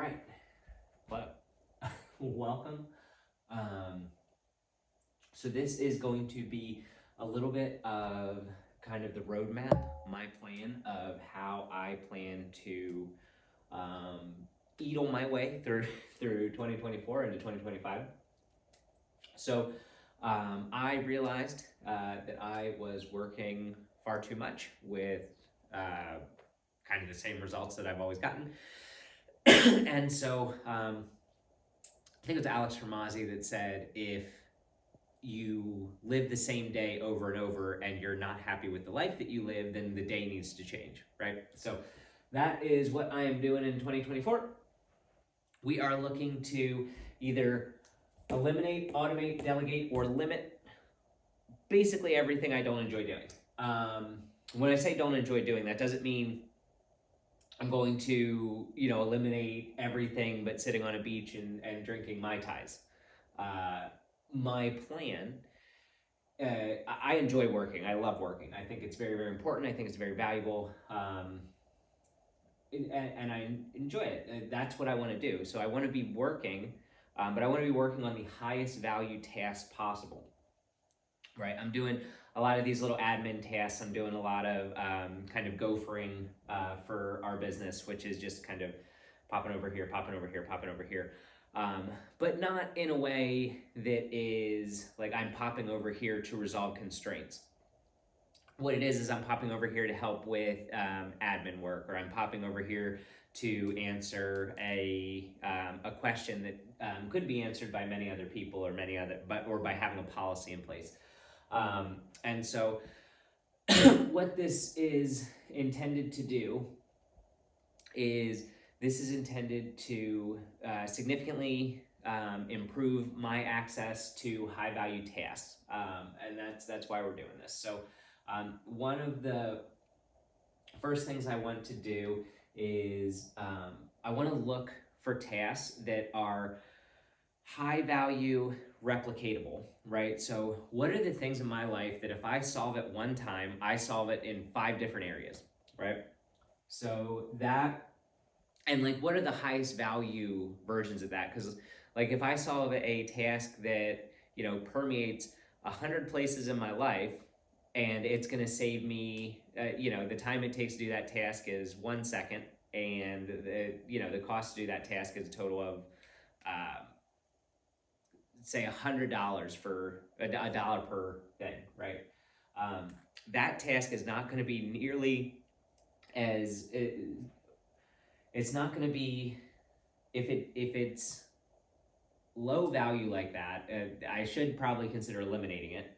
right, but welcome. So this is going to be a little bit of kind of the roadmap, my plan of how I plan to eagle my way through through 2024 into 2025. So I realized that I was working far too much with kind of the same results that I've always gotten. And so I think it was Alex Hormozzi that said, if you live the same day over and over and you're not happy with the life that you live, then the day needs to change, right? So that is what I am doing in 2024. We are looking to either eliminate, automate, delegate, or limit basically everything I don't enjoy doing. When I say don't enjoy doing, that doesn't mean I'm going to, eliminate everything but sitting on a beach and drinking Mai Tais. My plan, I enjoy working. I love working. I think it's very, very important. I think it's very valuable. And I enjoy it. That's what I want to do. So I want to be working, but I want to be working on the highest value tasks possible. Right, I'm doing a lot of these little admin tasks. I'm doing a lot of kind of gophering for our business, which is just kind of popping over here, popping over here, popping over here. But not in a way that is like I'm popping over here to resolve constraints. What it is I'm popping over here to help with admin work, or I'm popping over here to answer a question that could be answered by many other people or or by having a policy in place. And so what this is intended to do is this is intended to significantly improve my access to high value tasks. And that's why we're doing this. So one of the first things I want to do is I want to look for tasks that are high value, replicatable, right? So what are the things in my life that if I solve it one time, I solve it in 5 different areas, right? So that, and like, what are the highest value versions of that? Because like, if I solve a task that, permeates 100 places in my life, and it's going to save me, the time it takes to do that task is 1 second, and the cost to do that task is a total of, say $100 for a dollar per thing, right? That task is not going to be nearly as it's not going to be if it's low value like that. I should probably consider eliminating it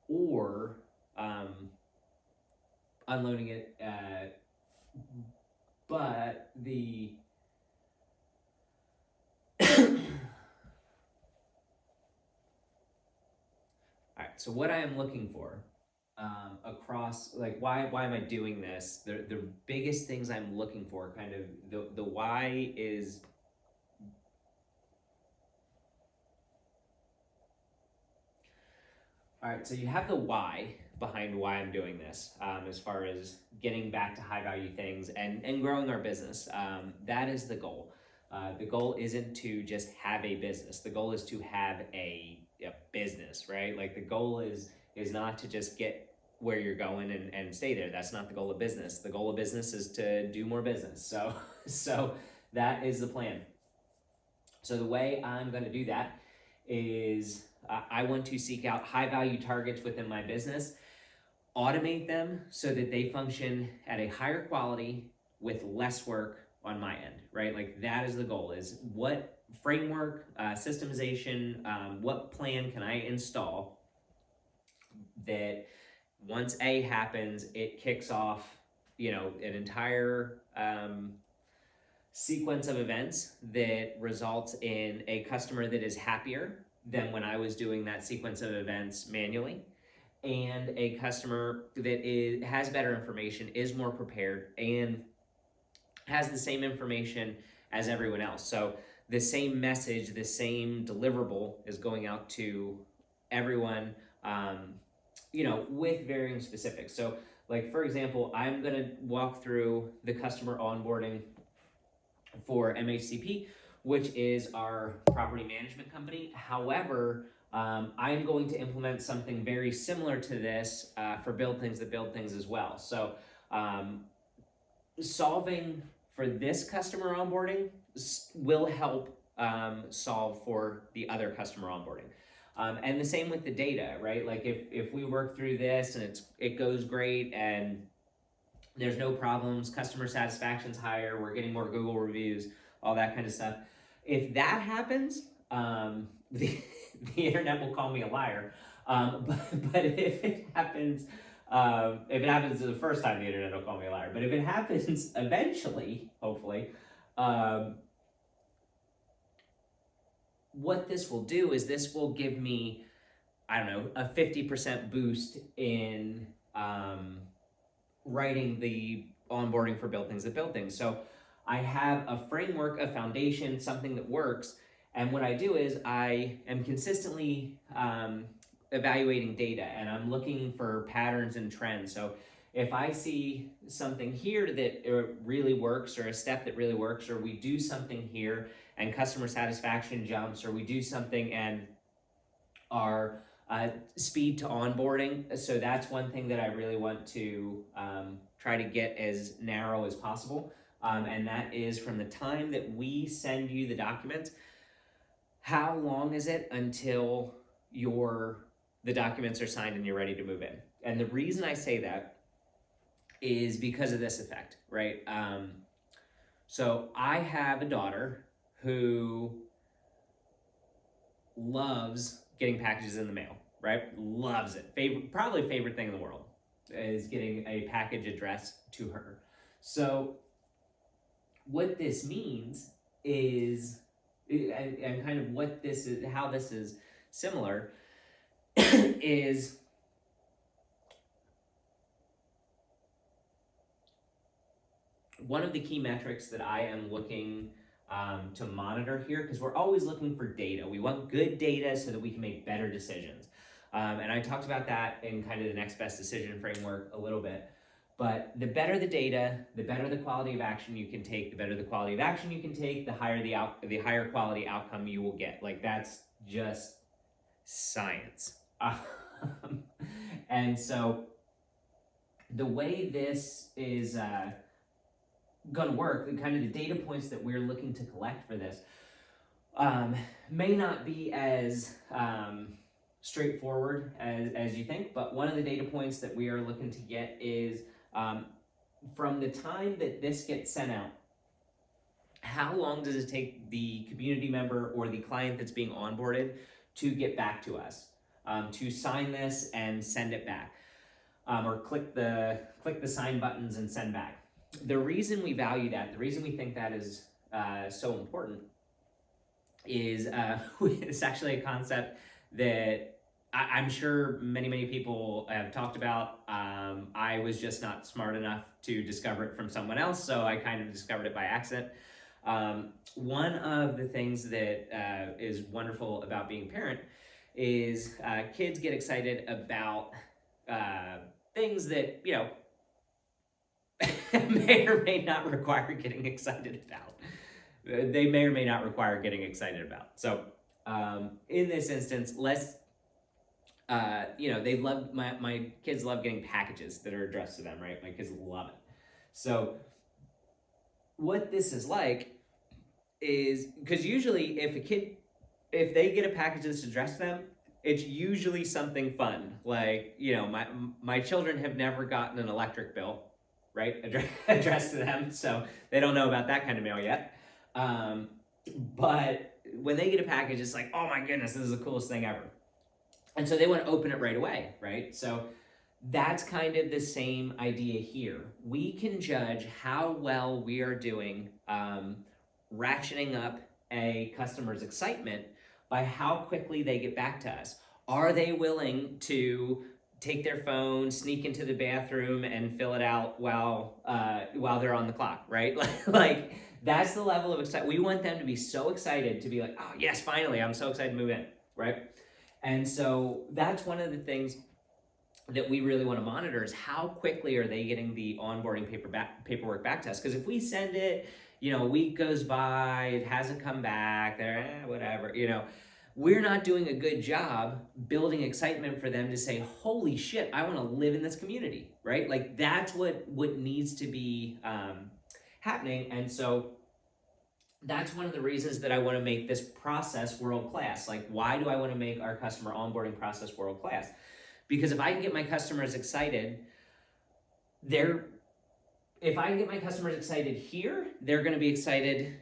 or unloading it. But the all right, so what I am looking for across, like, why am I doing this? The biggest things I'm looking for, kind of the why is, all right, so you have the why behind why I'm doing this, as far as getting back to high value things and growing our business. That is the goal. The goal isn't to just have a business. The goal is to have a business, right? Like, the goal is not to just get where you're going and stay there. That's not the goal of business. The goal of business is to do more business. So that is the plan. So the way I'm going to do that is I want to seek out high value targets within my business, automate them so that they function at a higher quality with less work on my end, right? Like, that is the goal, is what framework, systemization, what plan can I install that once A happens, it kicks off, an entire sequence of events that results in a customer that is happier than when I was doing that sequence of events manually, and a customer that has better information, is more prepared, and has the same information as everyone else. So the same message, the same deliverable is going out to everyone, with varying specifics. So, like, for example, I'm going to walk through the customer onboarding for MHCP, which is our property management company. However, I am going to implement something very similar to this for Build Things That Build Things as well. So solving for this customer onboarding will help solve for the other customer onboarding. And the same with the data, right? Like if we work through this and it goes great and there's no problems, customer satisfaction's higher, we're getting more Google reviews, all that kind of stuff. If that happens, the internet will call me a liar. But if it happens the first time, the internet will call me a liar. But if it happens eventually, hopefully, what this will do is this will give me, I don't know, a 50% boost in writing the onboarding for Build Things That Build Things. So I have a framework, a foundation, something that works. And what I do is I am consistently evaluating data and I'm looking for patterns and trends. So if I see something here that really works, or a step that really works, or we do something here and customer satisfaction jumps, or we do something and our speed to onboarding. So that's one thing that I really want to try to get as narrow as possible. And that is from the time that we send you the documents, how long is it until the documents are signed and you're ready to move in? And the reason I say that is because of this effect, right? So I have a daughter who loves getting packages in the mail, right? Loves it. Probably favorite thing in the world is getting a package addressed to her. So what this means is, and kind of what this is, how this is similar, is one of the key metrics that I am looking to monitor here, because we're always looking for data. We want good data so that we can make better decisions. And I talked about that in kind of the next best decision framework a little bit. But the better the data, the better the quality of action you can take. The better the quality of action you can take, the higher quality outcome you will get. Like, that's just science. And so the way this is going to work, kind of the data points that we're looking to collect for this may not be as straightforward as you think, but one of the data points that we are looking to get is from the time that this gets sent out, how long does it take the community member or the client that's being onboarded to get back to us, to sign this and send it back, or click the sign buttons and send back. The reason we value that, the reason we think that is so important is it's actually a concept that I'm sure many people have talked about. I was just not smart enough to discover it from someone else, so I kind of discovered it by accident. One of the things that is wonderful about being a parent is kids get excited about things that, you know, may or may not require getting excited about. They may or may not require getting excited about. So in this instance, they love, my kids love getting packages that are addressed to them, right? My kids love it. So what this is like is, because usually if they get a package that's addressed to them, it's usually something fun. Like, you know, my children have never gotten an electric bill, right, addressed to them, so they don't know about that kind of mail yet. But when they get a package, it's like, oh my goodness, this is the coolest thing ever. And so they want to open it right away, right? So that's kind of the same idea here. We can judge how well we are doing ratcheting up a customer's excitement by how quickly they get back to us. Are they willing to take their phone, sneak into the bathroom, and fill it out while they're on the clock, right? Like that's the level of excitement. We want them to be so excited to be like, oh yes, finally, I'm so excited to move in, right? And so that's one of the things that we really want to monitor is how quickly are they getting the onboarding paperwork back to us. Because if we send it, a week goes by, it hasn't come back, they're whatever, we're not doing a good job building excitement for them to say, holy shit, I want to live in this community, right? Like that's what needs to be happening. And so that's one of the reasons that I want to make this process world class. Like, why do I want to make our customer onboarding process world class? Because if I can get my customers excited, if I can get my customers excited here, they're going to be excited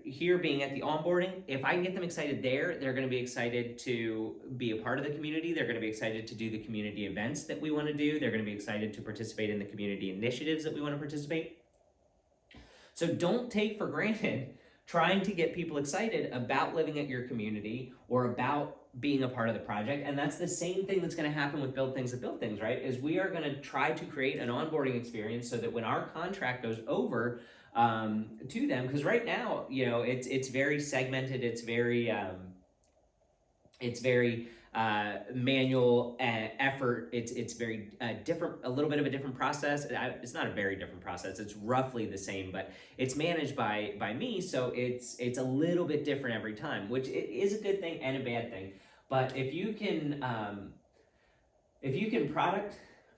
here being at the onboarding. If I can get them excited there, they're going to be excited to be a part of the community. They're going to be excited to do the community events that we want to do. They're going to be excited to participate in the community initiatives that we want to participate. So don't take for granted trying to get people excited about living at your community or about being a part of the project. And that's the same thing that's going to happen with Build Things That Build Things, right? Is we are going to try to create an onboarding experience so that when our contract goes over to them, because right now, it's very segmented, it's very manual effort. It's very different, a little bit of a different process. It's not a very different process. It's roughly the same, but it's managed by me, so it's a little bit different every time, which is a good thing and a bad thing. But if you can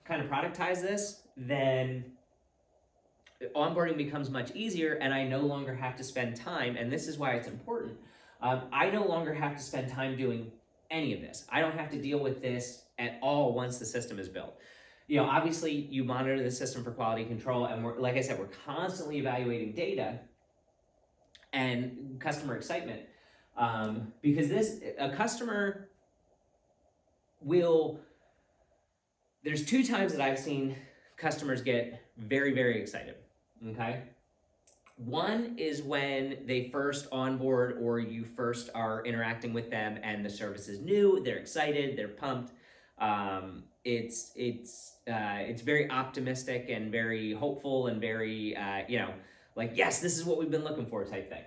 productize this, then onboarding becomes much easier, and I no longer have to spend time. And this is why it's important. I no longer have to spend time doing any of this. I don't have to deal with this at all once the system is built. Obviously you monitor the system for quality control, and like I said, we're constantly evaluating data and customer excitement, because a customer there's two times that I've seen customers get very, very excited, okay? One is when they first onboard or you first are interacting with them and the service is new, they're excited, they're pumped. It's very optimistic and very hopeful and very, like, yes, this is what we've been looking for type thing,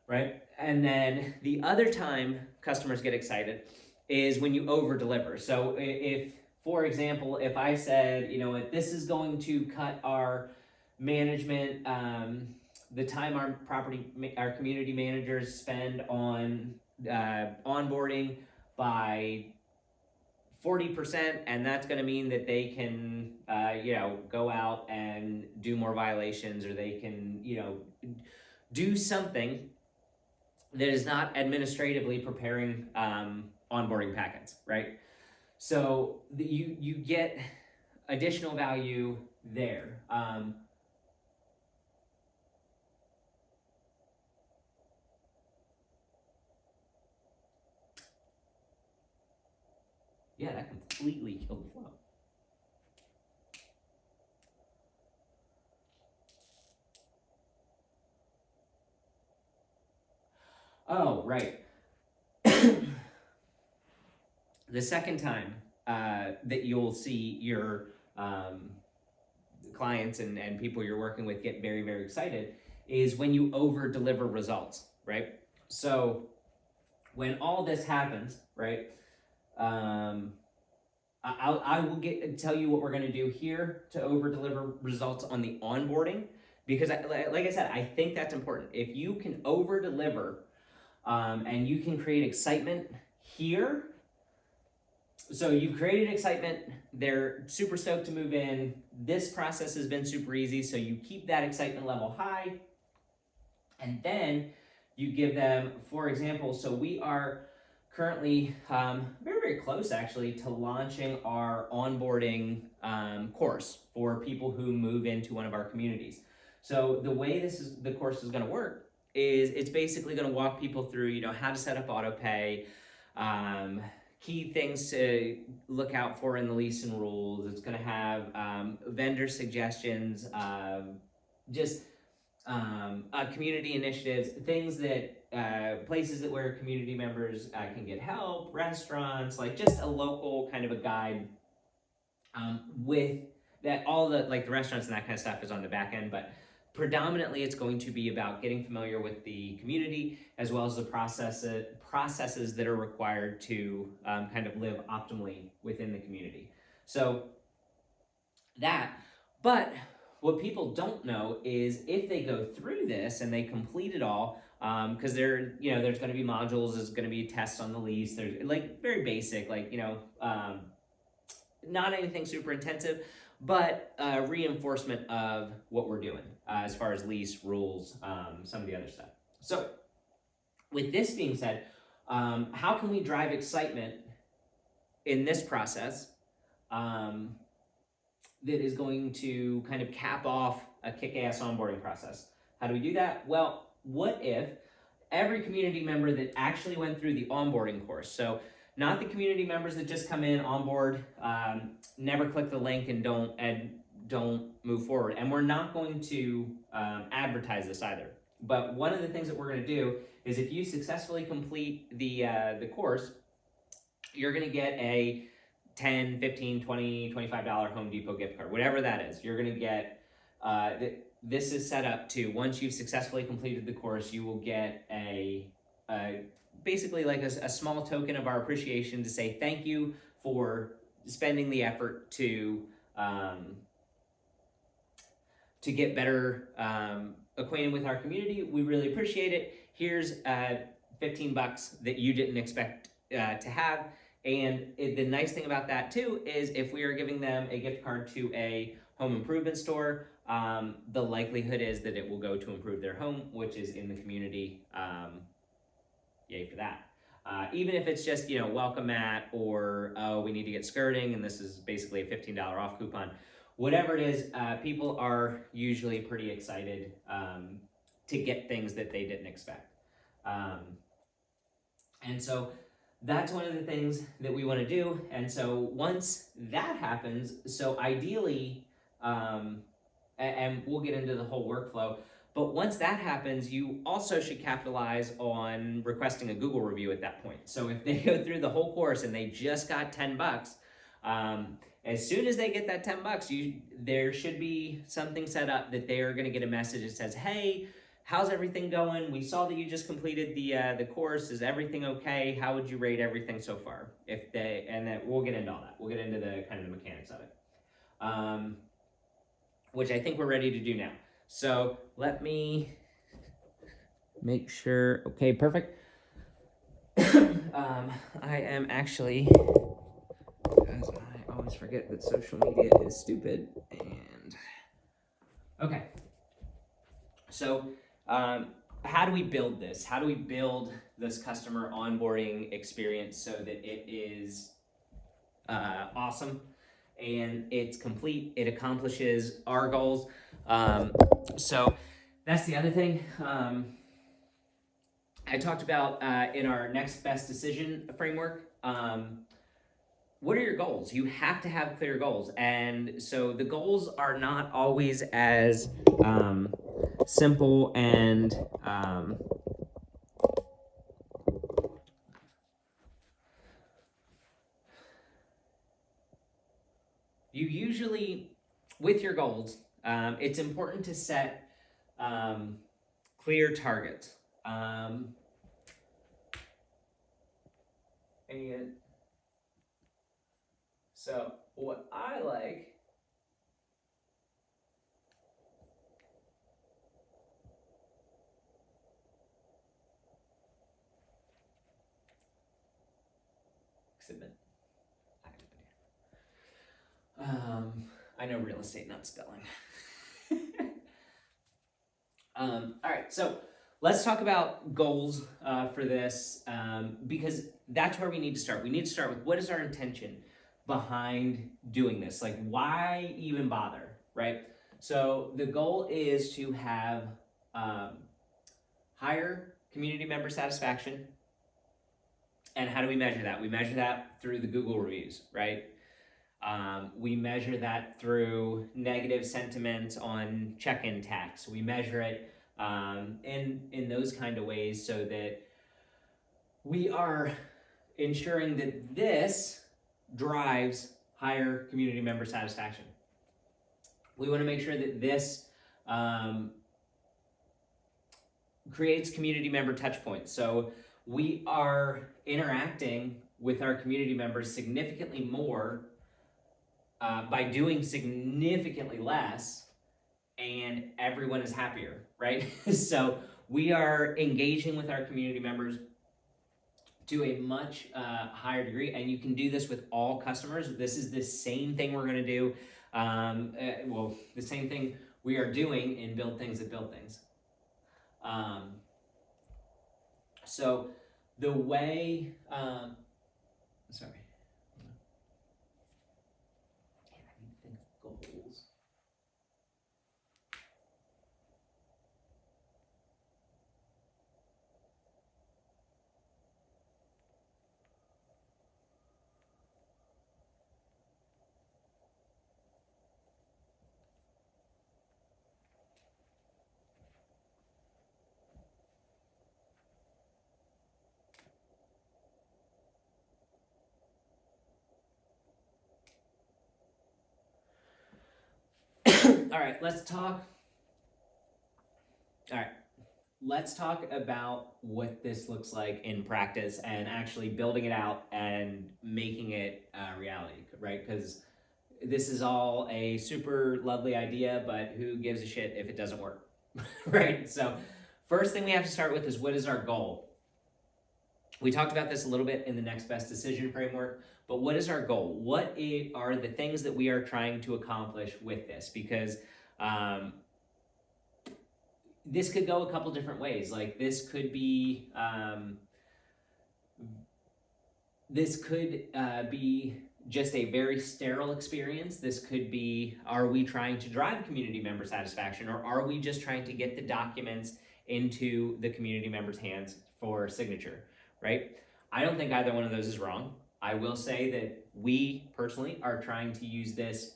right? And then the other time customers get excited is when you over deliver. So if, for example, if I said, this is going to cut our management, the time our community managers spend on onboarding by 40%, and that's going to mean that they can, go out and do more violations, or they can, do something that is not administratively preparing onboarding packets, right? So you get additional value there. Yeah, that completely killed the flow. Oh, right. The second time that you'll see your clients and people you're working with get very, very excited is when you over deliver results, right? So when all this happens, right, I will tell you what we're going to do here to over deliver results on the onboarding, because like I said, I think that's important. If you can over deliver and you can create excitement here, so you've created excitement, they're super stoked to move in, this process has been super easy, so you keep that excitement level high, and then you give them, for example, so we are currently very, very close actually to launching our onboarding course for people who move into one of our communities. So the way the course is going to work is it's basically going to walk people through, how to set up autopay, key things to look out for in the lease and rules. It's going to have vendor suggestions, community initiatives, things that places that where community members can get help, restaurants, like just a local kind of a guide with that. All the the restaurants and that kind of stuff is on the back end, but predominantly it's going to be about getting familiar with the community as well as the processes that are required to kind of live optimally within the community. So that, but what people don't know is if they go through this and they complete it all, because there's going to be modules, there's going to be tests on the lease, there's like very basic, like, not anything super intensive, but reinforcement of what we're doing as far as lease rules, some of the other stuff. So with this being said, how can we drive excitement in this process that is going to kind of cap off a kick-ass onboarding process? How do we do that? Well, what if every community member that actually went through the onboarding course, so not the community members that just come in, onboard, never click the link and don't move forward. And we're not going to advertise this either. But one of the things that we're going to do is if you successfully complete the course, you're going to get a $10, $15, $20, $25 Home Depot gift card, whatever that is. You're going to get, this is set up to, once you've successfully completed the course, you will get basically like a small token of our appreciation to say thank you for spending the effort to get better acquainted with our community. We really appreciate it. Here's $15 that you didn't expect to have. And the nice thing about that too is if we are giving them a gift card to a home improvement store, the likelihood is that it will go to improve their home, which is in the community. Yay for that. Even if it's just, welcome mat, or, oh, we need to get skirting, and this is basically a $15 off coupon. Whatever it is, people are usually pretty excited to get things that they didn't expect. And so that's one of the things that we want to do. And so once that happens, so ideally, and we'll get into the whole workflow, but once that happens, you also should capitalize on requesting a Google review at that point. So if they go through the whole course and they just got $10, as soon as they get that $10, there should be something set up that they are going to get a message that says, hey, how's everything going? We saw that you just completed the course. Is everything okay? How would you rate everything so far? And then we'll get into all that. We'll get into the kind of the mechanics of it, which I think we're ready to do now. So let me make sure. Okay, perfect. I am actually, as I always forget that social media is stupid. And okay, so how do we build this? How do we build this customer onboarding experience so that it is awesome and it's complete, it accomplishes our goals? So that's the other thing. I talked about in our next best decision framework. What are your goals? You have to have clear goals. And so the goals are not always as simple and you usually, with your goals, it's important to set clear targets. And so what I like submit. I know real estate, not spelling. All right, so let's talk about goals for this, because that's where we need to start. We need to start with what is our intention behind doing this? Like, why even bother, right? So the goal is to have higher community member satisfaction. And how do we measure that? We measure that through the Google reviews, right? We measure that through negative sentiment on check-in tax. We measure it in those kind of ways so that we are ensuring that this drives higher community member satisfaction. We want to make sure that this creates community member touch points. So we are interacting with our community members significantly more by doing significantly less, and everyone is happier, right? So we are engaging with our community members to a much higher degree, and you can do this with all customers. This is the same thing we're going to do. Well, the same thing we are doing in Build Things that Build Things. So the way, sorry. Man, I need to think of goals. All right, let's talk. All right, let's talk about what this looks like in practice and actually building it out and making it reality, right? Because this is all a super lovely idea, but who gives a shit if it doesn't work, right? So, first thing we have to start with is, what is our goal? We talked about this a little bit in the next best decision framework, but what is our goal? What are the things that we are trying to accomplish with this? Because this could go a couple different ways. Like this could be just a very sterile experience. This could be, are we trying to drive community member satisfaction, or are we just trying to get the documents into the community members' hands for signature, right? I don't think either one of those is wrong. I will say that we personally are trying to use this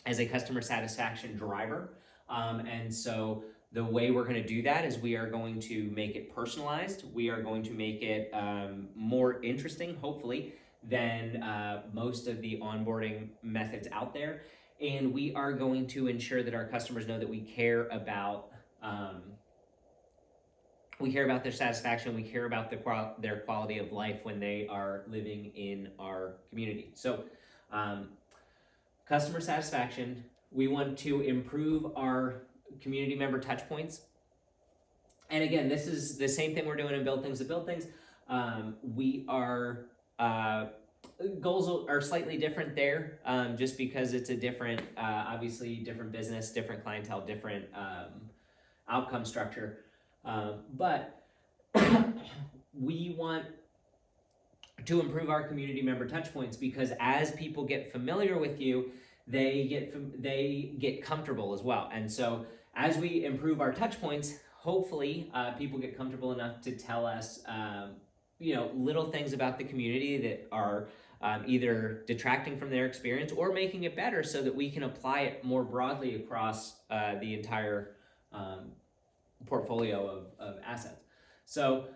as a customer satisfaction driver. And so the way we're going to do that is we are going to make it personalized. We are going to make it more interesting, hopefully, than most of the onboarding methods out there. And we are going to ensure that our customers know that we care about their satisfaction. We care about their quality of life when they are living in our community. So customer satisfaction, we want to improve our community member touch points. And again, this is the same thing we're doing in Build Things that Build Things. We are, goals are slightly different there, just because it's a different, obviously different business, different clientele, different outcome structure. But we want to improve our community member touch points, because as people get familiar with you, they get comfortable as well. And so as we improve our touch points, hopefully people get comfortable enough to tell us little things about the community that are either detracting from their experience or making it better, so that we can apply it more broadly across the entire portfolio of assets. So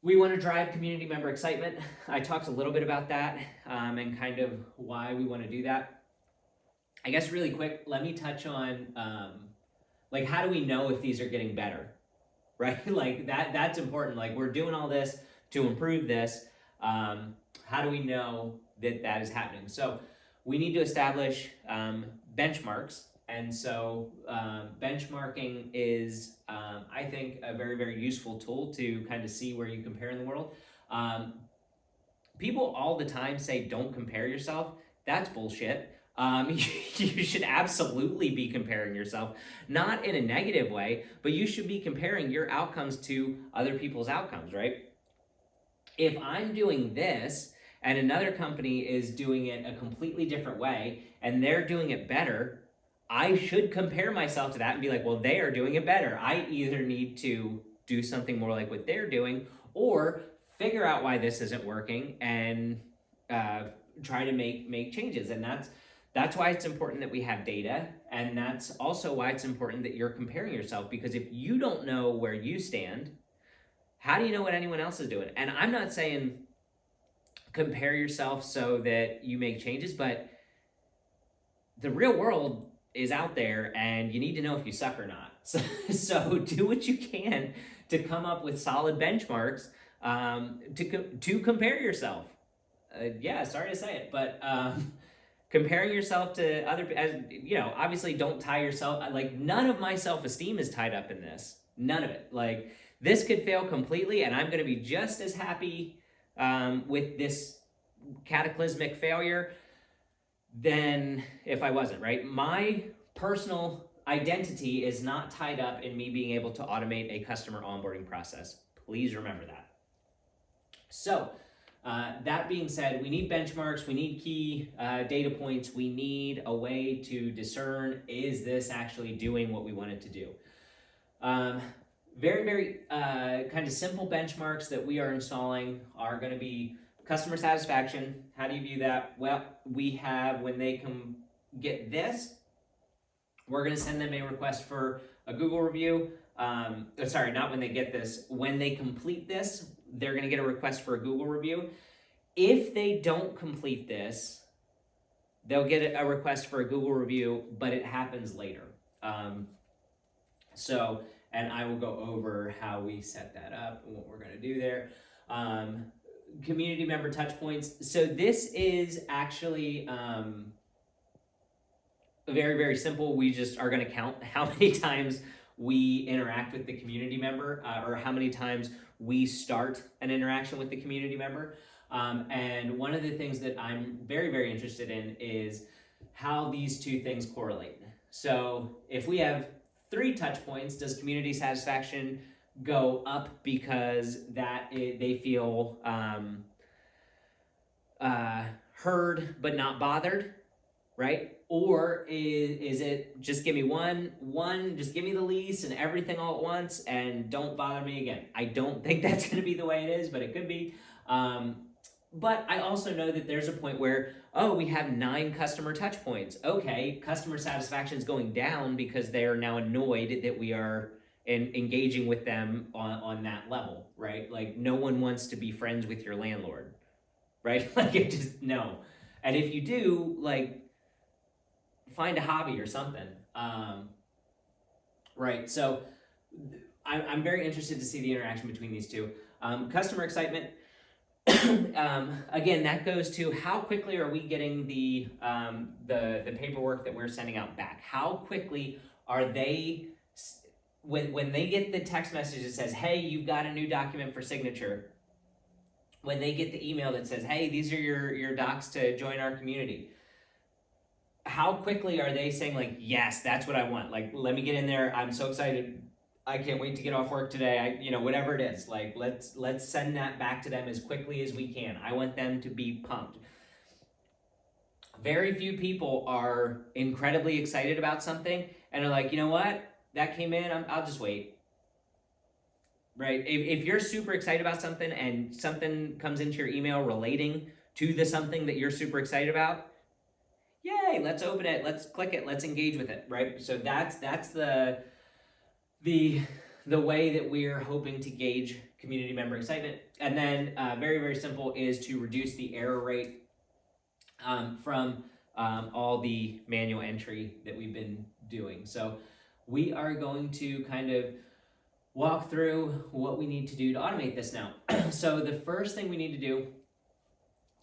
we want to drive community member excitement. I talked a little bit about that and kind of why we want to do that. I guess really quick, let me touch on like, how do we know if these are getting better, right? Like that's important. Like, we're doing all this to improve this. How do we know that that is happening? So we need to establish benchmarks. And so benchmarking is, I think, a very, very useful tool to kind of see where you compare in the world. People all the time say, don't compare yourself. That's bullshit. You should absolutely be comparing yourself, not in a negative way, but you should be comparing your outcomes to other people's outcomes, right? If I'm doing this and another company is doing it a completely different way and they're doing it better, I should compare myself to that and be like, well, they are doing it better. I either need to do something more like what they're doing, or figure out why this isn't working and try to make changes. And that's why it's important that we have data, and that's also why it's important that you're comparing yourself, because if you don't know where you stand, how do you know what anyone else is doing? And I'm not saying compare yourself so that you make changes, but the real world is out there, and you need to know if you suck or not. So do what you can to come up with solid benchmarks to compare yourself. Yeah, sorry to say it, but comparing yourself to other, as you know, obviously don't tie yourself, like none of my self-esteem is tied up in this, none of it. Like this could fail completely and I'm going to be just as happy with this cataclysmic failure than if I wasn't, right? My personal identity is not tied up in me being able to automate a customer onboarding process. Please remember that. So that being said, we need benchmarks, we need key data points, we need a way to discern, is this actually doing what we want it to do? Very kind of simple benchmarks that we are installing are going to be customer satisfaction. How do you view that? Well, we have, when they get this, we're going to send them a request for a Google review. Sorry, not when they get this. When they complete this, they're going to get a request for a Google review. If they don't complete this, they'll get a request for a Google review, but it happens later. And I will go over how we set that up and what we're going to do there. Community member touch points. So this is actually very simple. We just are going to count how many times we interact with the community member or how many times we start an interaction with the community member. And one of the things that I'm very interested in is how these two things correlate. So if we have 3 touch points, does community satisfaction go up because they feel heard but not bothered, right? Or is it just give me one, just give me the lease and everything all at once and don't bother me again? I don't think that's going to be the way it is, but it could be. But I also know that there's a point where, oh, we have 9 customer touch points. Okay, customer satisfaction is going down because they are now annoyed that we are engaging with them on that level, right? Like no one wants to be friends with your landlord, right? Like it just, no. And if you do, like, find a hobby or something. Right, so I'm very interested to see the interaction between these two. Customer excitement. Again, that goes to how quickly are we getting the paperwork that we're sending out back? How quickly are they, when they get the text message that says, hey, you've got a new document for signature, when they get the email that says, hey, these are your docs to join our community, how quickly are they saying like, yes, that's what I want. Like, let me get in there. I'm so excited. I can't wait to get off work today. Whatever it is, like, let's send that back to them as quickly as we can. I want them to be pumped. Very few people are incredibly excited about something and are like, you know what? That came in, I'll just wait. Right? If you're super excited about something and something comes into your email relating to the something that you're super excited about, yay, let's open it, let's click it, let's engage with it, right? So that's the way that we're hoping to gauge community member excitement. And then very simple is to reduce the error rate from all the manual entry that we've been doing. So we are going to kind of walk through what we need to do to automate this now. So the first thing we need to do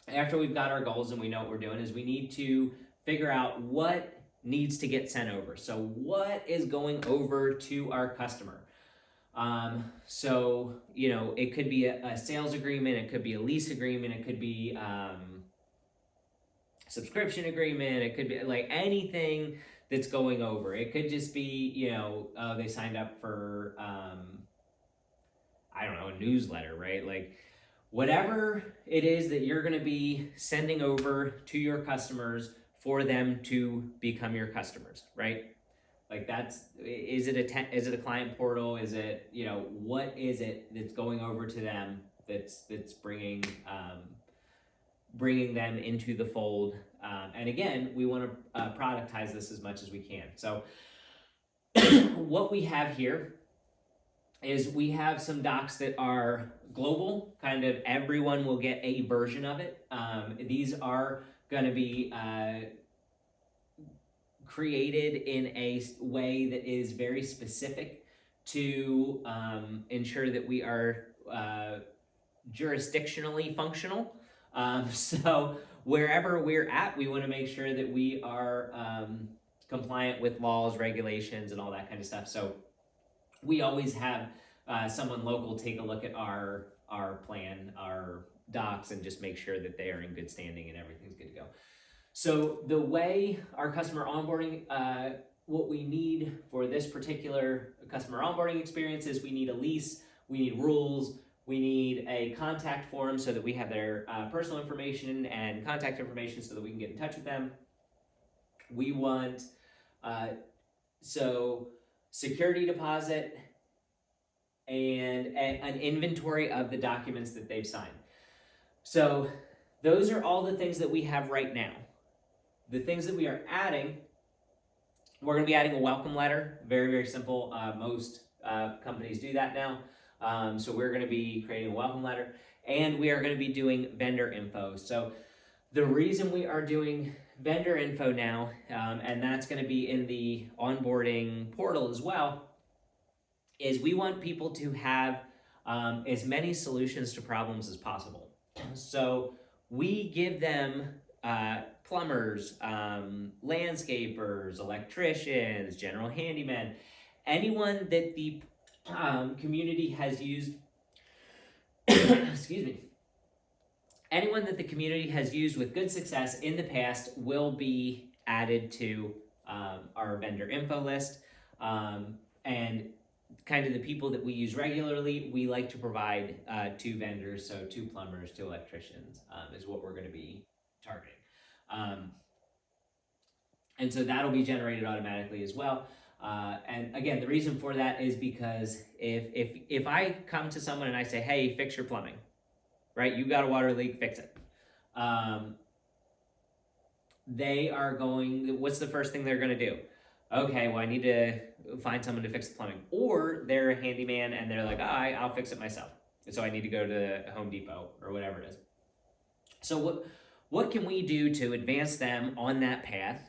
after we've got our goals and we know what we're doing is we need to figure out what needs to get sent over. So what is going over to our customer? So, it could be a sales agreement, it could be a lease agreement, it could be subscription agreement, it could be like anything that's going over. It could just be, they signed up for, I don't know, a newsletter, right? Like whatever it is that you're going to be sending over to your customers for them to become your customers, right? Like is it a client portal? Is it, what is it that's going over to them that's bringing them into the fold? And again, we want to productize this as much as we can. So what we have here is we have some docs that are global, kind of everyone will get a version of it. These are going to be created in a way that is very specific to ensure that we are jurisdictionally functional. So wherever we're at, we want to make sure that we are compliant with laws, regulations, and all that kind of stuff. So we always have someone local take a look at our plan, our docs, and just make sure that they are in good standing and everything's good to go. So the way our customer onboarding, what we need for this particular customer onboarding experience is we need a lease, we need rules, we need a contact form so that we have their personal information and contact information so that we can get in touch with them. We want, so security deposit and an inventory of the documents that they've signed. So those are all the things that we have right now. The things that we are adding, we're going to be adding a welcome letter. Very, very simple. Most companies do that now. So we're going to be creating a welcome letter, and we are going to be doing vendor info. So the reason we are doing vendor info now, and that's going to be in the onboarding portal as well, is we want people to have as many solutions to problems as possible. So we give them plumbers, landscapers, electricians, general handymen, anyone that the community has used, excuse me, anyone that the community has used with good success in the past will be added to our vendor info list. And kind of the people that we use regularly, we like to provide 2 vendors, so 2 plumbers, 2 electricians is what we're going to be targeting. And so that'll be generated automatically as well. And again, the reason for that is because if I come to someone and I say, hey, fix your plumbing, right? You got a water leak, fix it. They are going, what's the first thing they're going to do? Okay, well, I need to find someone to fix the plumbing. Or they're a handyman and they're like, I'll fix it myself. So I need to go to Home Depot or whatever it is. So what can we do to advance them on that path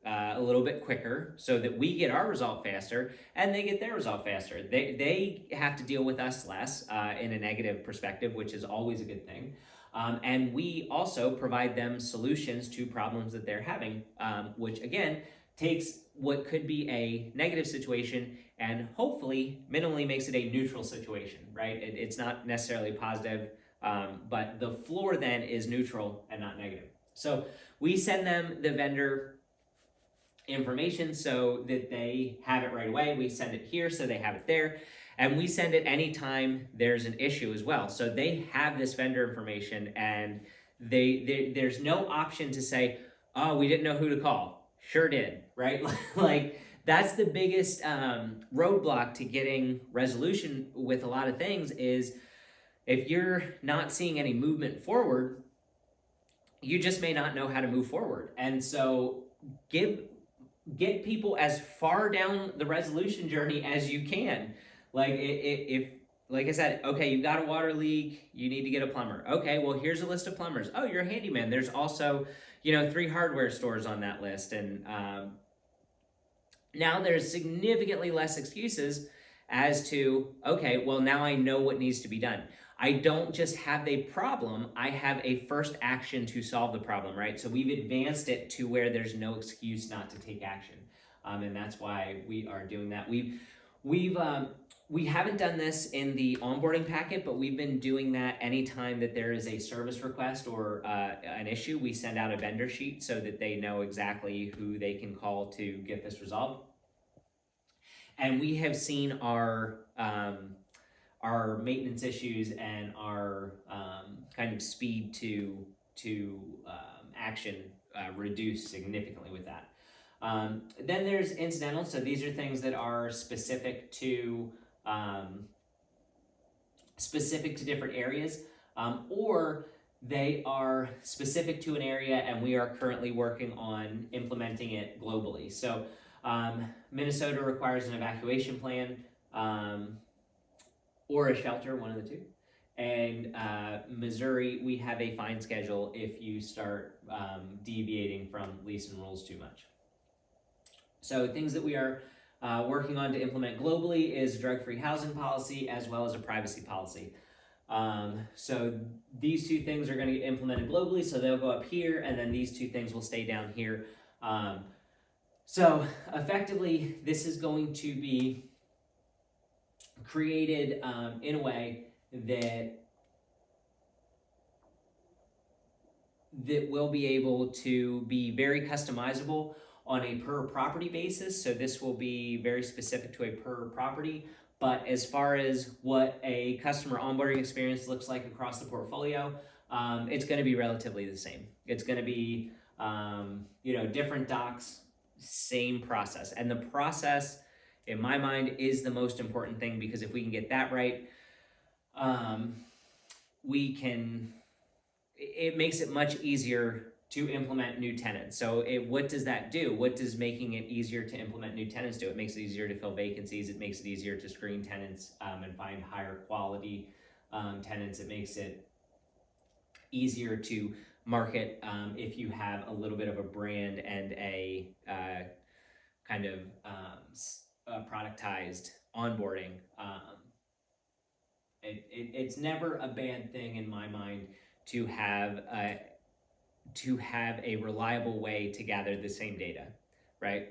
a little bit quicker so that we get our result faster and they get their result faster? They have to deal with us less in a negative perspective, which is always a good thing. And we also provide them solutions to problems that they're having, which again, takes what could be a negative situation and hopefully minimally makes it a neutral situation, right? It's not necessarily positive, but the floor then is neutral and not negative. So we send them the vendor information so that they have it right away. We send it here so they have it there. And we send it anytime there's an issue as well. So they have this vendor information and there's no option to say, oh, we didn't know who to call. Sure did, right? Like that's the biggest roadblock to getting resolution with a lot of things is if you're not seeing any movement forward, you just may not know how to move forward. And so get people as far down the resolution journey as you can. Like if like I said, okay, you've got a water leak, you need to get a plumber. Okay, well, here's a list of plumbers. Oh, you're a handyman. There's also, 3 hardware stores on that list. And now there's significantly less excuses as to, okay, well, now I know what needs to be done. I don't just have a problem, I have a first action to solve the problem, right? So we've advanced it to where there's no excuse not to take action. And that's why we are doing that. We haven't done this in the onboarding packet, but we've been doing that anytime that there is a service request or an issue. We send out a vendor sheet so that they know exactly who they can call to get this resolved. And we have seen our maintenance issues and our kind of speed to action reduce significantly with that. Then there's incidental. So these are things that are specific to different areas, or they are specific to an area and we are currently working on implementing it globally. So Minnesota requires an evacuation plan or a shelter, one of the two. And Missouri, we have a fine schedule if you start deviating from lease and rules too much. So things that we are working on to implement globally is a drug-free housing policy as well as a privacy policy. So these two things are going to get implemented globally, so they'll go up here, and then these two things will stay down here. So effectively, this is going to be created in a way that will be able to be very customizable on a per property basis. So this will be very specific to a per property. But as far as what a customer onboarding experience looks like across the portfolio, it's going to be relatively the same. It's going to be, different docs, same process. And the process, in my mind, is the most important thing, because if we can get that right, it makes it much easier to implement new tenants. So what does that do? What does making it easier to implement new tenants do? It makes it easier to fill vacancies. It makes it easier to screen tenants and find higher quality tenants. It makes it easier to market if you have a little bit of a brand and a kind of productized onboarding. It's never a bad thing in my mind to have a reliable way to gather the same data, right?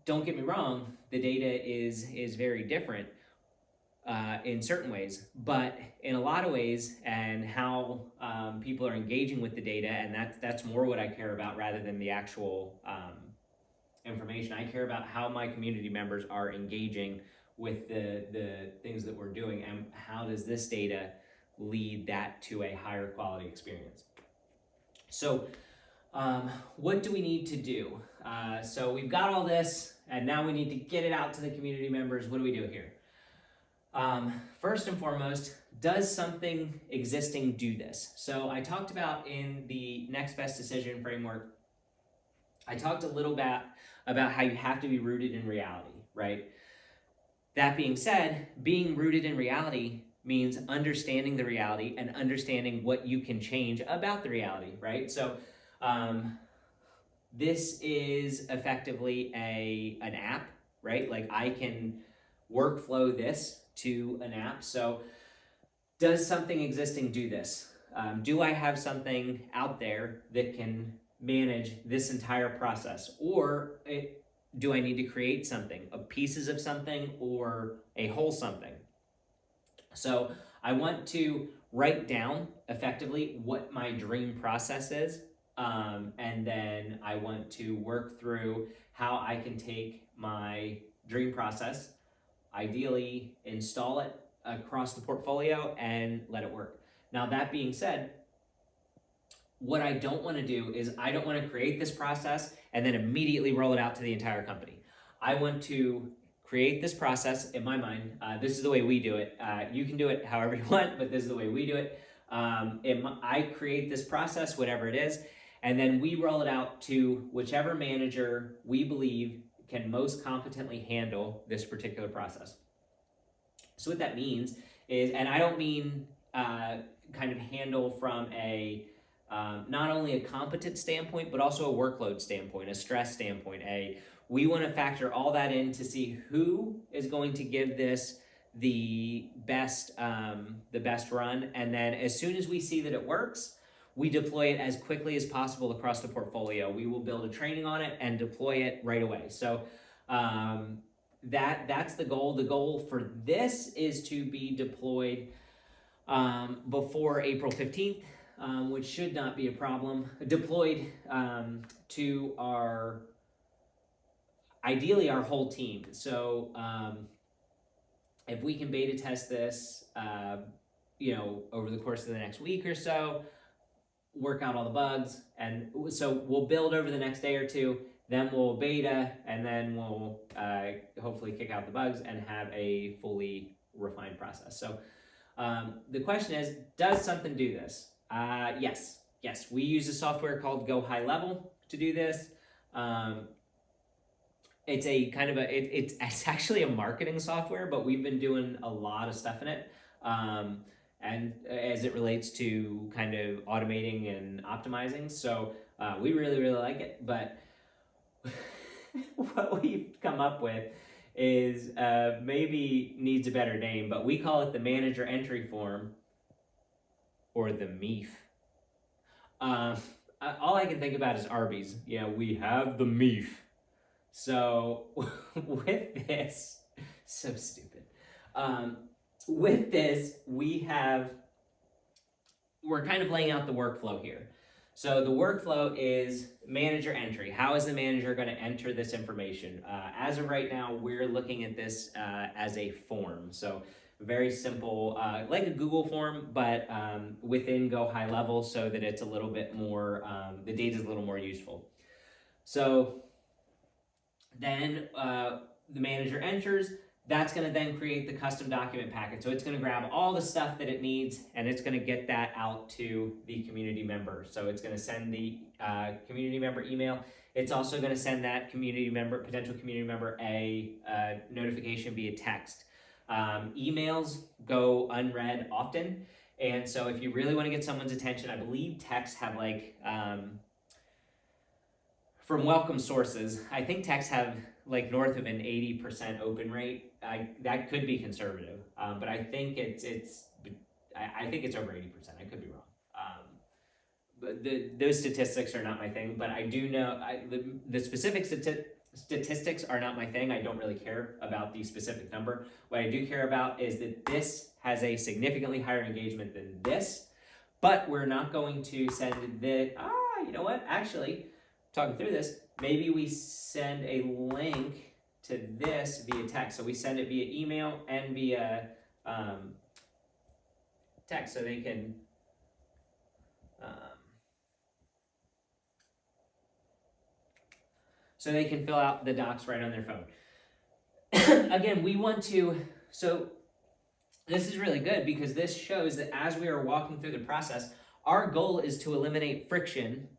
Don't get me wrong, the data is very different in certain ways, but in a lot of ways, and how people are engaging with the data, and that's more what I care about rather than the actual information. I care about how my community members are engaging with the things that we're doing, and how does this data lead that to a higher quality experience. So what do we need to do? So we've got all this, and now we need to get it out to the community members. What do we do here? First and foremost, does something existing do this? So I talked about in the next best decision framework, I talked a little bit about how you have to be rooted in reality, right? That being said, being rooted in reality means understanding the reality and understanding what you can change about the reality, right? So this is effectively an app, right? Like I can workflow this to an app. So does something existing do this? Do I have something out there that can manage this entire process? Or do I need to create something, pieces of something or a whole something? So I want to write down effectively what my dream process is, and then I want to work through how I can take my dream process, ideally install it across the portfolio and let it work. Now, that being said, what I don't want to do is I don't want to create this process and then immediately roll it out to the entire company. I want to create this process in my mind. This is the way we do it. You can do it however you want, but this is the way we do it. I create this process, whatever it is, and then we roll it out to whichever manager we believe can most competently handle this particular process. So what that means is, and I don't mean kind of handle from a not only a competent standpoint, but also a workload standpoint, a stress standpoint. We want to factor all that in to see who is going to give this the best run, and then as soon as we see that it works, we deploy it as quickly as possible across the portfolio. We will build a training on it and deploy it right away. So that's the goal. The goal for this is to be deployed before April 15th, which should not be a problem. Deployed to ideally our whole team. So if we can beta test this, over the course of the next week or so, work out all the bugs, and so we'll build over the next day or two, then we'll beta, and then we'll hopefully kick out the bugs and have a fully refined process. So the question is, does something do this? Yes. We use a software called Go High Level to do this. It's a kind of it's actually a marketing software, but we've been doing a lot of stuff in it. And as it relates to kind of automating and optimizing. So we really, really like it. But what we've come up with is maybe needs a better name, but we call it the manager entry form, or the MEEF. All I can think about is Arby's. Yeah, we have the MEEF. So with this, so stupid. With this, we're kind of laying out the workflow here. So the workflow is manager entry. How is the manager going to enter this information? As of right now, we're looking at this as a form. So very simple, like a Google form, but within Go High Level, so that it's a little bit more, the data is a little more useful. So then the manager enters. That's going to then create the custom document packet. So it's going to grab all the stuff that it needs, and it's going to get that out to the community member. So it's going to send the community member email. It's also going to send that potential community member, a notification via text. Emails go unread often. And so if you really want to get someone's attention, I believe texts have like, from welcome sources, I think texts have like north of an 80% open rate. That could be conservative, but I think it's I think it's over 80%. I could be wrong. But those statistics are not my thing, but I do know the specific statistics are not my thing. I don't really care about the specific number. What I do care about is that this has a significantly higher engagement than this, but we're not going to send the, you know what, actually, talking through this, maybe we send a link to this via text. So we send it via email and via text, so they can fill out the docs right on their phone. Again, we want to, so this is really good because this shows that as we are walking through the process, our goal is to eliminate friction.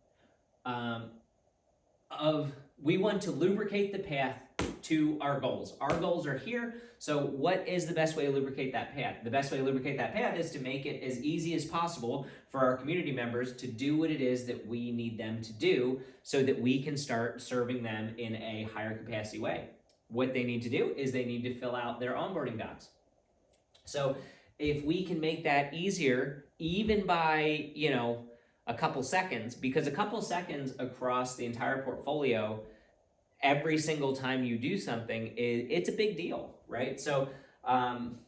We want to lubricate the path to our goals. Our goals are here, so what is the best way to lubricate that path? The best way to lubricate that path is to make it as easy as possible for our community members to do what it is that we need them to do so that we can start serving them in a higher capacity way. What they need to do is they need to fill out their onboarding docs. So if we can make that easier, even by, a couple seconds, because a couple seconds across the entire portfolio, every single time you do something, it's a big deal, right? So, and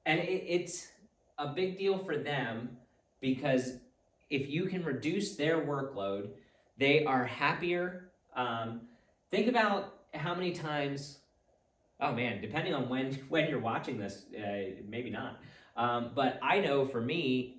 it's a big deal for them because if you can reduce their workload, they are happier. Think about how many times, oh man, depending on when you're watching this, maybe not. But I know for me,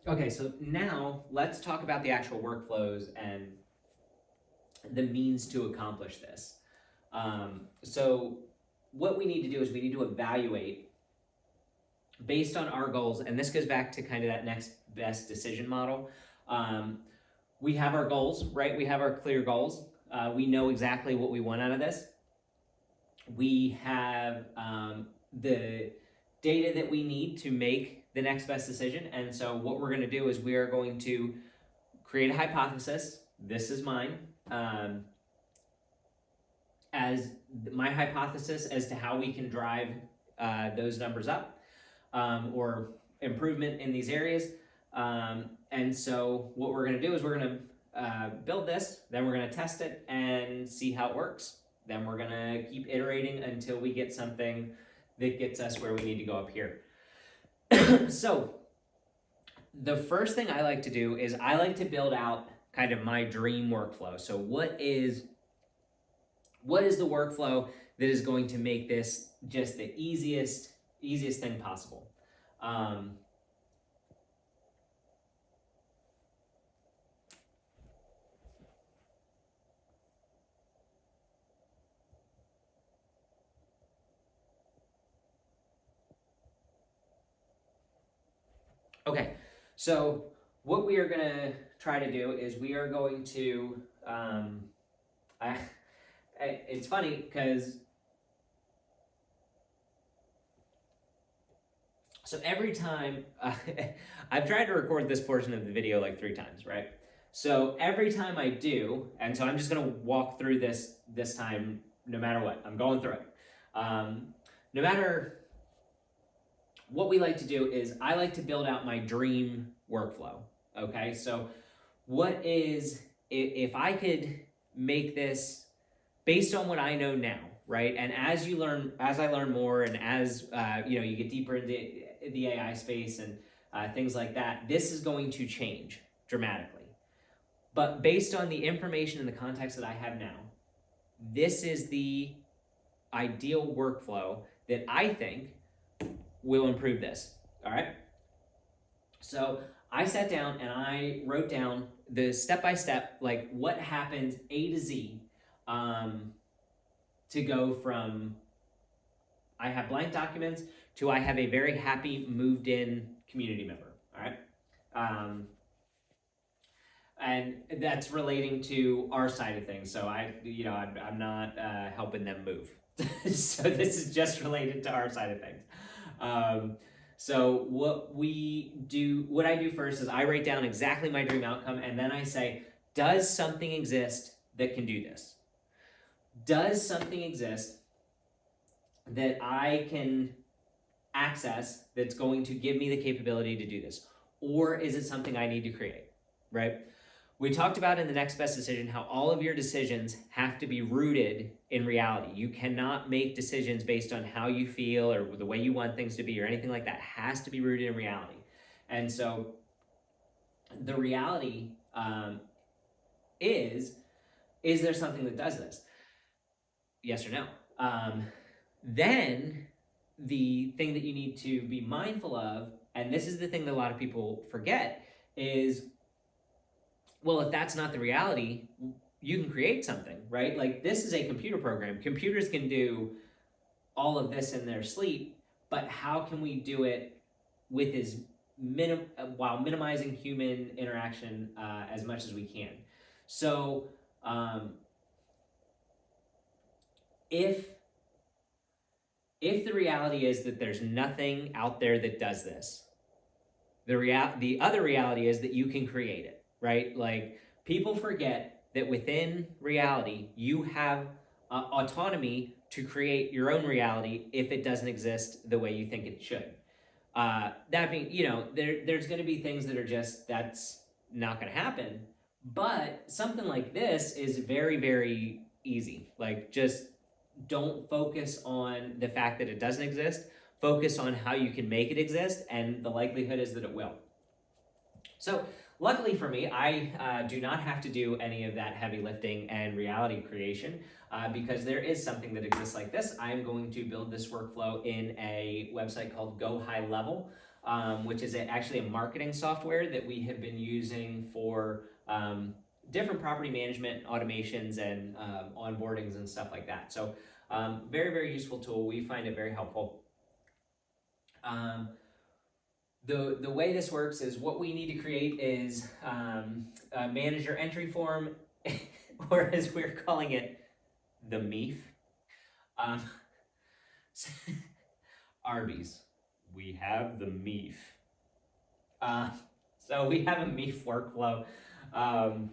okay, so now let's talk about the actual workflows and the means to accomplish this. So what we need to do is we need to evaluate based on our goals, and this goes back to kind of that next best decision model. We have our goals, right? We have our clear goals. We know exactly what we want out of this. We have the data that we need to make the next best decision. And so what we're going to do is we are going to create a hypothesis. This is mine. As my hypothesis as to how we can drive those numbers up, or improvement in these areas. And so what we're going to do is we're going to build this, then we're going to test it and see how it works. Then we're going to keep iterating until we get something that gets us where we need to go up here. So the first thing I like to do is I like to build out kind of my dream workflow. So what is the workflow that is going to make this just the easiest thing possible? Okay, so what we are gonna try to do is we are going to, it's funny because, so every time, I've tried to record this portion of the video like 3 times, right? So every time I do, and so I'm just gonna walk through this time no matter what, I'm going through it. No matter what we like to do is I like to build out my dream workflow, okay? So what is, if I could make this based on what I know now, right? And as I learn more and as you get deeper into the AI space and things like that, this is going to change dramatically. But based on the information and the context that I have now, this is the ideal workflow that I think will improve this, all right? So I sat down and I wrote down the step-by-step, like what happens A to Z to go from I have blank documents to I have a very happy moved in community member, all right? And that's relating to our side of things. So I'm not helping them move. So this is just related to our side of things. So what I do first is I write down exactly my dream outcome, and then I say, does something exist that can do this? Does something exist that I can access that's going to give me the capability to do this? Or is it something I need to create, right? We talked about in the next best decision how all of your decisions have to be rooted in reality. You cannot make decisions based on how you feel or the way you want things to be or anything like that. It has to be rooted in reality. And so the reality is there something that does this? Yes or no? Then the thing that you need to be mindful of, and this is the thing that a lot of people forget, is, well, if that's not the reality, you can create something, right? Like this is a computer program. Computers can do all of this in their sleep, but how can we do it with while minimizing human interaction as much as we can? So if the reality is that there's nothing out there that does this, the other reality is that you can create it, right? Like people forget that within reality, you have autonomy to create your own reality if it doesn't exist the way you think it should. That being, there's going to be things that are that's not going to happen. But something like this is very, very easy. Like just don't focus on the fact that it doesn't exist. Focus on how you can make it exist, and the likelihood is that it will. So luckily for me, I do not have to do any of that heavy lifting and reality creation because there is something that exists like this. I'm going to build this workflow in a website called Go High Level, which is actually a marketing software that we have been using for different property management automations and onboardings and stuff like that. So very, very useful tool. We find it very helpful. The way this works is what we need to create is a manager entry form, or as we're calling it, the MEEF. Arby's, we have the MEEF. So we have a MEEF workflow. I'm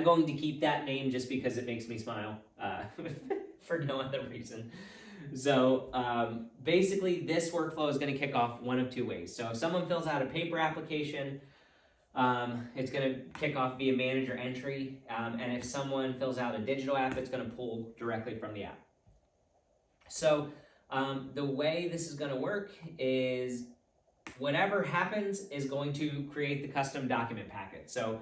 going to keep that name just because it makes me smile for no other reason. So basically this workflow is going to kick off one of two ways. So if someone fills out a paper application, it's going to kick off via manager entry. And if someone fills out a digital app, it's going to pull directly from the app. So the way this is going to work is whatever happens is going to create the custom document packet. So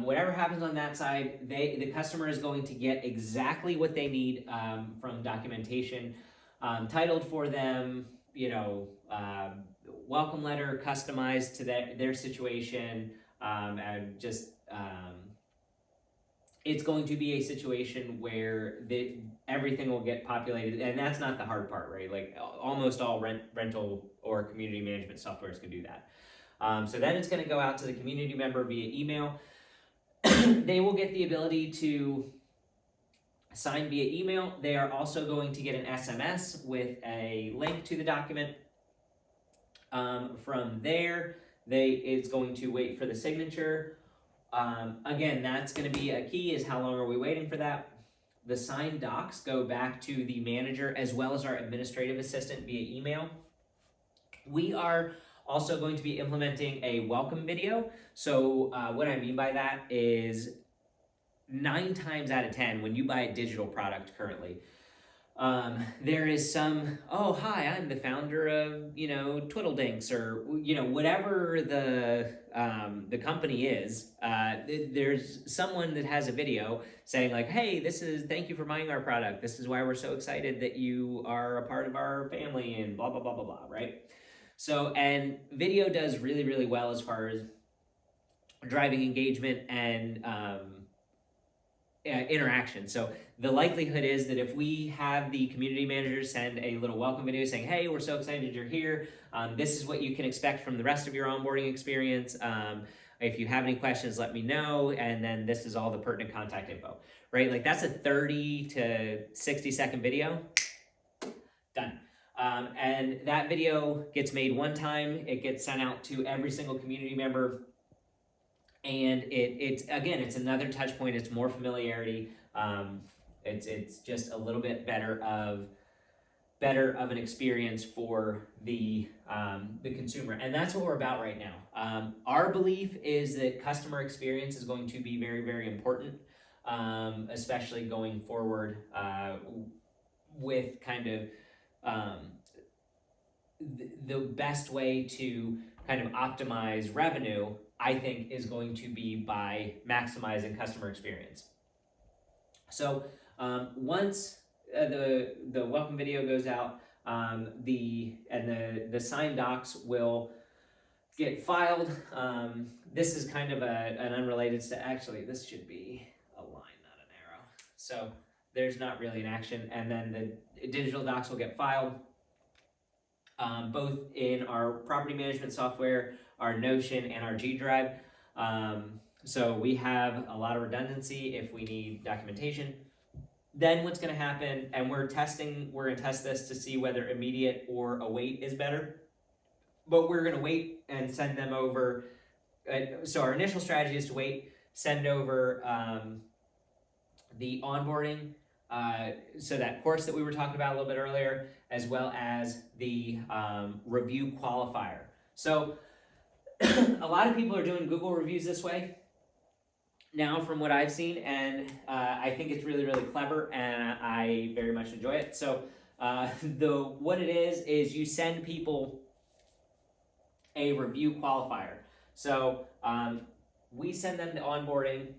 whatever happens on that side, the customer is going to get exactly what they need from documentation, titled for them, welcome letter customized to their situation, and just it's going to be a situation where everything will get populated, and that's not the hard part, right? Like almost all rental or community management softwares can do that. So then it's going to go out to the community member via email. They will get the ability to sign via email. They are also going to get an SMS with a link to the document. From there, it's going to wait for the signature. Again, that's going to be a key, is how long are we waiting for that? The signed docs go back to the manager as well as our administrative assistant via email. We are also going to be implementing a welcome video. So what I mean by that is 9 times out of 10, when you buy a digital product currently, there is some, oh, hi, I'm the founder of, Twiddledinks, or, whatever the company is, there's someone that has a video saying like, hey, thank you for buying our product. This is why we're so excited that you are a part of our family, and blah, blah, blah, blah, blah, right? So, and video does really, really well as far as driving engagement and interaction. So the likelihood is that if we have the community manager send a little welcome video saying, hey, we're so excited you're here. This is what you can expect from the rest of your onboarding experience. If you have any questions, let me know. And then this is all the pertinent contact info, right? Like that's a 30 to 60 second video. Done. And that video gets made one time. It gets sent out to every single community member. And it's another touch point. It's more familiarity. It's just a little bit better of an experience for the consumer, and that's what we're about right now. Our belief is that customer experience is going to be very, very important, especially going forward with kind of the best way to kind of optimize revenue, I think, is going to be by maximizing customer experience. So once the welcome video goes out, the signed docs will get filed. This is kind of an unrelated actually, this should be a line, not an arrow. So there's not really an action, and then the digital docs will get filed. Both in our property management software, our Notion, and our G Drive. So we have a lot of redundancy if we need documentation. Then what's going to happen, and we're going to test this to see whether immediate or await is better. But we're going to wait and send them over. So our initial strategy is to wait, send over the onboarding, so that course that we were talking about a little bit earlier, as well as the review qualifier. So a lot of people are doing Google reviews this way now, from what I've seen, and I think it's really, really clever, and I very much enjoy it. So what it is you send people a review qualifier. So we send them the onboarding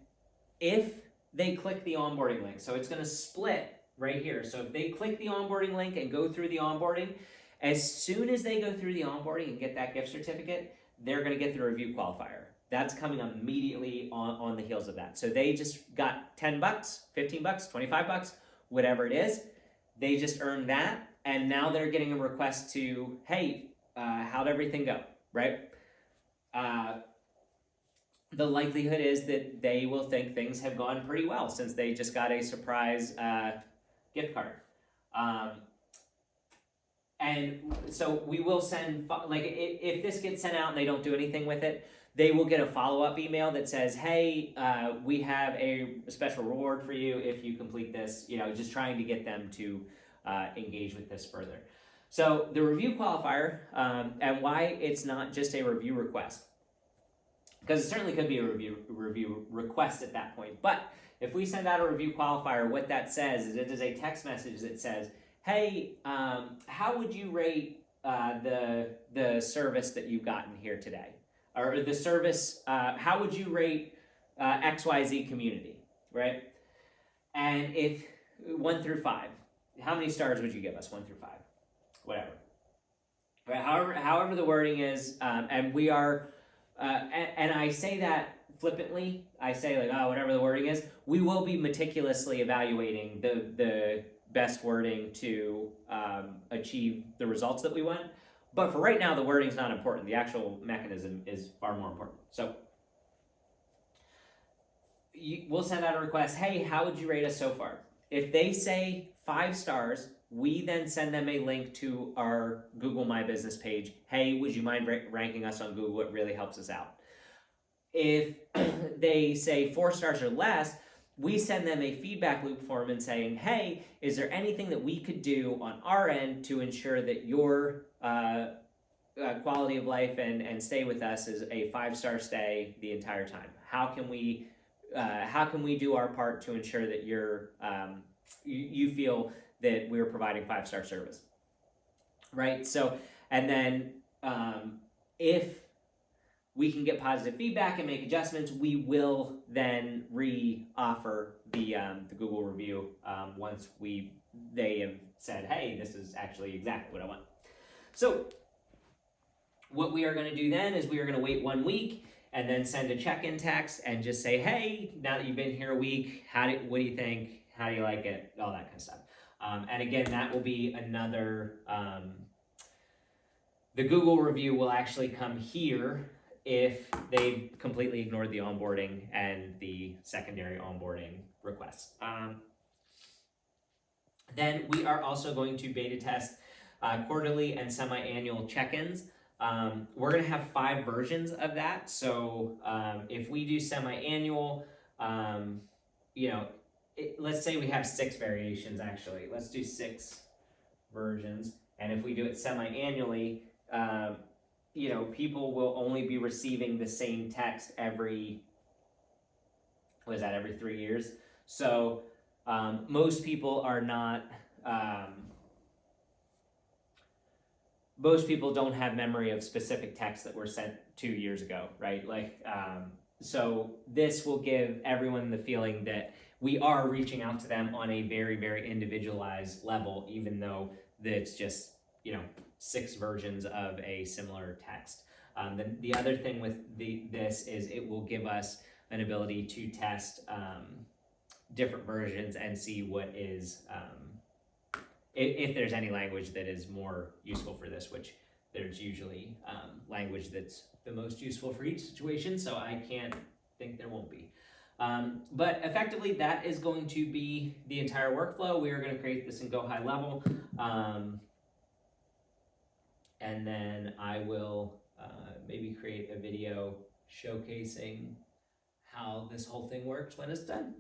if they click the onboarding link. So it's going to split right here. So if they click the onboarding link and go through the onboarding, as soon as they go through the onboarding and get that gift certificate, they're going to get the review qualifier. That's coming immediately on the heels of that. So they just got $10, $15, $25, whatever it is. They just earned that, and now they're getting a request to, hey, how'd everything go, right? The likelihood is that they will think things have gone pretty well since they just got a surprise gift card. And so we will send, like, if this gets sent out and they don't do anything with it, they will get a follow-up email that says, hey, we have a special reward for you if you complete this, just trying to get them to engage with this further. So the review qualifier, and why it's not just a review request, because it certainly could be a review request at that point. But if we send out a review qualifier, what that says is it is a text message that says, hey, how would you rate the service that you've gotten here today? Or the service, how would you rate XYZ community, right? And if 1 through 5, how many stars would you give us? 1 through 5, whatever. Right? However the wording is, and we are, and I say that flippantly. I say like, oh, whatever the wording is. We will be meticulously evaluating the best wording to achieve the results that we want. But for right now, the wording is not important. The actual mechanism is far more important. So we'll send out a request. Hey, how would you rate us so far? If they say 5 stars, we then send them a link to our Google My Business page. Hey, would you mind ranking us on Google? It really helps us out. If they say 4 stars or less, we send them a feedback loop form and saying, hey, is there anything that we could do on our end to ensure that your quality of life and stay with us is a 5-star stay the entire time? How can we do our part to ensure that you feel that we're providing 5-star service, right? So, and then if we can get positive feedback and make adjustments, we will then re-offer the Google review once they have said, hey, this is actually exactly what I want. So what we are going to do then is we are going to wait 1 week and then send a check-in text and just say, hey, now that you've been here a week, what do you think? How do you like it? All that kind of stuff. And again, that will be another, the Google review will actually come here if they've completely ignored the onboarding and the secondary onboarding requests. Then we are also going to beta test quarterly and semi-annual check-ins. We're going to have 5 versions of that. So if we do semi-annual, let's say we have 6 variations actually. Let's do 6 versions. And if we do it semi-annually, people will only be receiving the same text every 3 years. So most people are not, most people don't have memory of specific texts that were sent 2 years ago, right? So this will give everyone the feeling that we are reaching out to them on a very, very individualized level, even though it's just, 6 versions of a similar text. Then the other thing with this is it will give us an ability to test different versions and see what is, if there's any language that is more useful for this, which there's usually language that's the most useful for each situation, so I can't think there won't be. But effectively, that is going to be the entire workflow. We are going to create this in Go High Level. And then I will maybe create a video showcasing how this whole thing works when it's done.